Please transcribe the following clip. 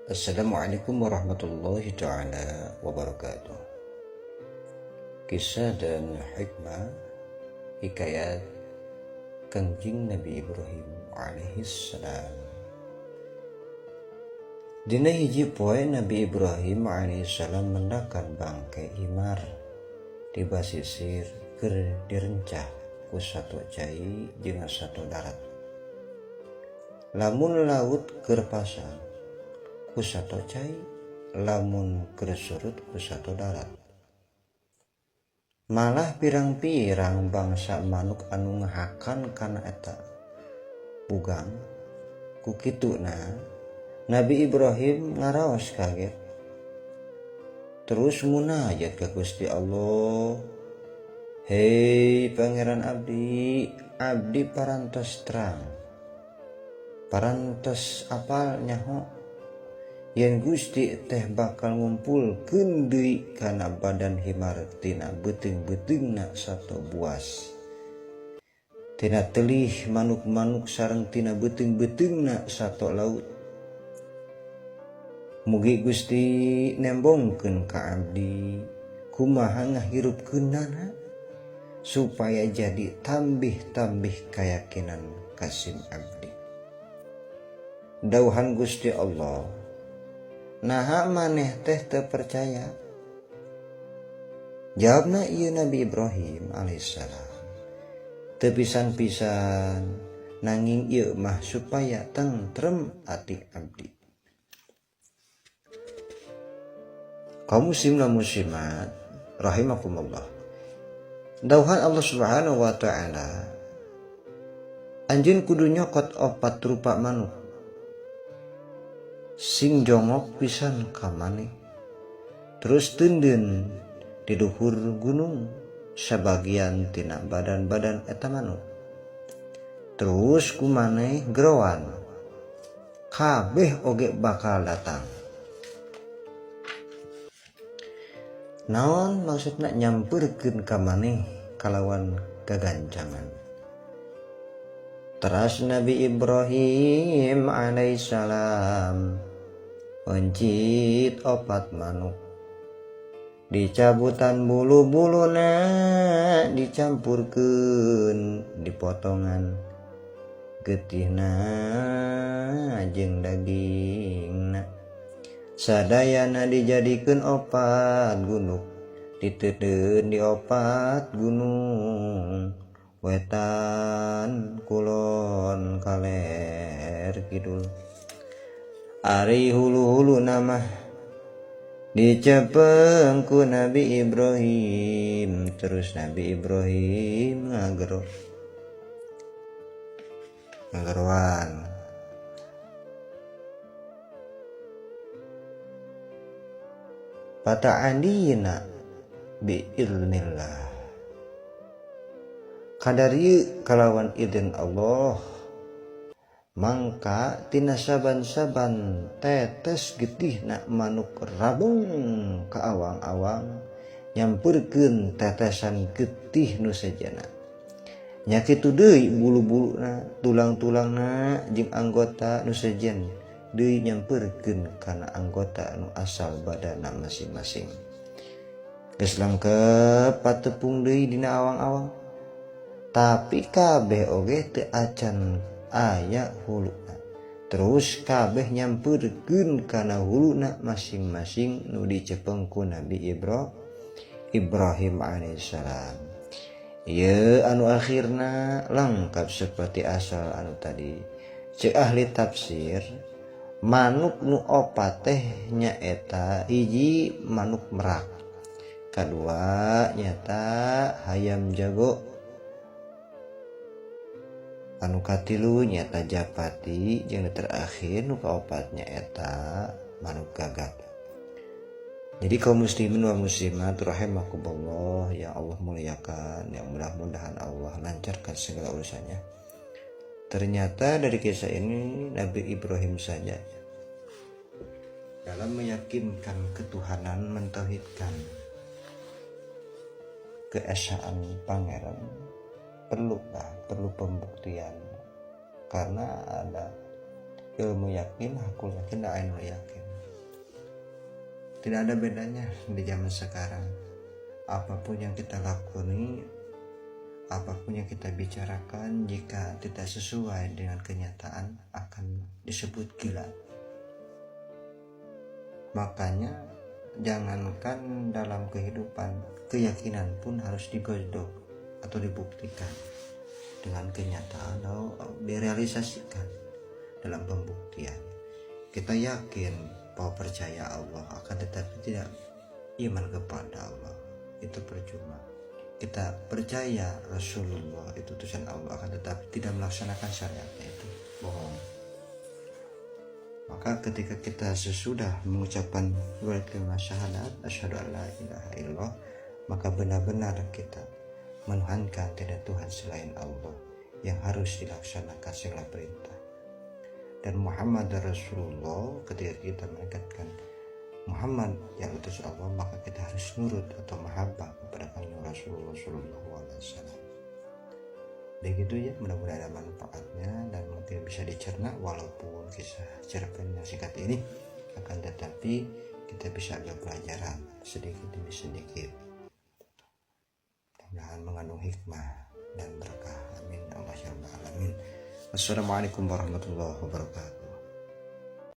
Assalamualaikum warahmatullahi ta'ala wabarakatuh. Kisah dan hikmah hikayat Kangjeng Nabi Ibrahim alaihissalam. Dina hiji poe Nabi Ibrahim alaihissalam mendakan bangkai himar di basisir keur direncah ku satu cai jeung satu darat. Lamun laut keur pasang ku satu cai, lamun keur surut ku satu darat. Malah pirang-pirang bangsa manuk anu ngahakan kana eta bugang. Ku kituna Nabi Ibrahim ngaraos kaget. Terus munajat ka Gusti Allah. Hei pangeran abdi, abdi parantos terang. Parantos apal nyaho yen Gusti teh bakal ngumpulkeun deui kana badan himar tina beuteung-beuteungna sato buas. Tina telih manuk-manuk sareng tina beuteung-beuteungna sato laut. Mugi Gusti nembongkeun ka abdi kumaha ngahirupkeunana supaya jadi tambih-tambih kayakinan kasim abdi. Dauhan Gusti Allah, naha maneh teh teu percaya? Jawabna ieu Nabi Ibrahim alaihissalam, teu pisan-pisan nanging ieu mah supaya tentrem ati abdi. Kaum muslim lan muslimat rahimakumullah. Dauhan Allah Subhanahu wa taala, anjeun kudu nyokot 4 rupa manuk sing jongok pisan ka maneh, terus teundeun di duhur gunung sabagian tina badan-badan eta manuk, terus ku maneh gerowan kabeh oge bakal datang. Naon maksudna nyampeurkeun ka maneh kalawan gagancangan. Teras Nabi Ibrahim alaihissalam mencit 4 manuk, dicabutan bulu-buluna, dicampurkeun dipotongan getihna jeung dagingna. Sadayana dijadikeun 4 gunuk, diteudeun di 4 gunung, wetan, kulon, kaler, kidul. Ari hulu-hulu nama dicepeng ku Nabi Ibrahim, terus Nabi Ibrahim ngagerowan. Pata'adina bi'ilnillah, kadari kalawan izin Allah, mangka tina saban-saban tetes getihna manuk rabung ka awang-awang nyampeurkeun tetesan getih nu sejana. Nya kitu deui bulu-buluna, tulang-tulangna jeung anggota nu sejen deui nyampeurkeun kana anggota anu asal badanna masing-masing. Geus langkep patepung deui dina awang-awang, tapi kabeh oge teu acan aya huluna. Terus kabeh nyampeurkeun kana huluna masing-masing nu dicepeng ku Nabi Ibrahim alaihissalam. Ieu anu akhirna lengkap seperti asal anu tadi. Ceuk ahli tafsir, manuk nu 4 teh nyaeta hiji manuk merak, kadua nyata hayam jago, anu katilu nyata japati, jeung terakhir nu kaopat nyaeta manuk gagak. Jadi kaum muslimin wa muslimat rahimakumullah, yang Allah muliakan, yang mudah-mudahan Allah lancarkan segala urusannya. Ternyata dari kisah ini Nabi Ibrahim saja dalam meyakinkan ketuhanan, mentauhidkan keesaan pangeran perlu pembuktian, karena ada ilmu yakin, hakul yakin, dan ainul yakin. Tidak ada bedanya di zaman sekarang. Apapun yang kita lakoni, apapun yang kita bicarakan, jika tidak sesuai dengan kenyataan akan disebut gila. Makanya jangankan dalam kehidupan, keyakinan pun harus digodok atau dibuktikan dengan kenyataan atau direalisasikan dalam pembuktian. Kita yakin bahwa percaya Allah, akan tetapi tidak iman kepada Allah, itu percuma. Kita percaya Rasulullah itu utusan Allah, akan tetapi tidak melaksanakan syariatnya, itu bohong. Maka ketika kita sesudah mengucapkan dua kalimat syahadat asyhadu an la ilaha illallah, maka benar-benar kita menuhankan tidak Tuhan selain Allah yang harus dilaksanakan segala perintah. Dan Muhammad Rasulullah, ketika kita mengatakan Muhammad yang utus Allah, maka kita harus nurut atau mahabbah kepada Rasulullah Sallallahu Alaihi Wasallam. Begitu ya, mudah-mudahan ada manfaatnya dan mungkin bisa dicerna, walaupun kisah cerpen yang singkat ini, akan tetapi kita bisa ambil pelajaran sedikit demi sedikit. Mudah-mudahan mengandung hikmah dan berkah. Amin. Allah ya Rabbal alamin. Wassalamualaikum warahmatullahi wabarakatuh.